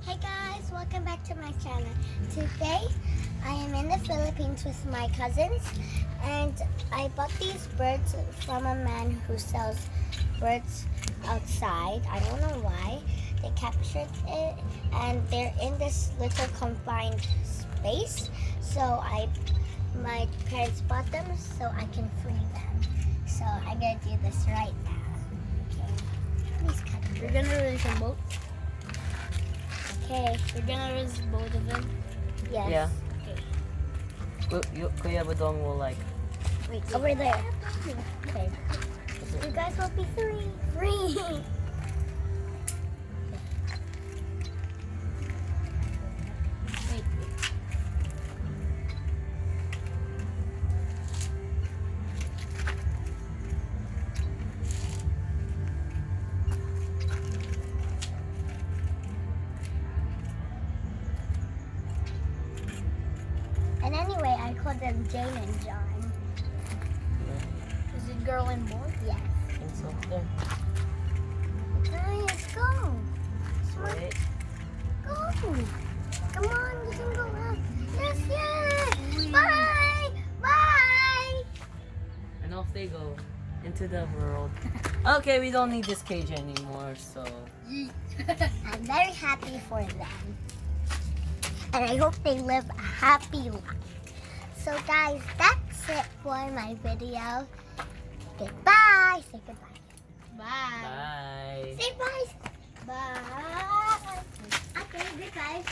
Hey guys, welcome back to my channel. Today I am in the Philippines with my cousins and I bought these birds from a man who sells birds outside. I don't know why. They captured it and they're in this little confined space. So my parents bought them so I can free them. So I'm gonna do this right now. Okay. Please cut it. You're gonna release them both? Okay. You're gonna release both of them? Yes. Yeah. Okay. Kuya Badong will like. Wait, over there. Okay. You guys will be free. Wait. And anyway, I called them Jane and John. Is it girl and boy? Yes. And so there. Guys, go. Smart. Wait. Go. Come on, you can go up. Yes, yes. Bye. Bye. And off they go into the world. Okay, we don't need this cage anymore, so. I'm very happy for them. And I hope they live a happy life. So guys, that's it for my video. Goodbye. Say goodbye. Bye. Bye. Say bye. Bye. Okay, goodbye.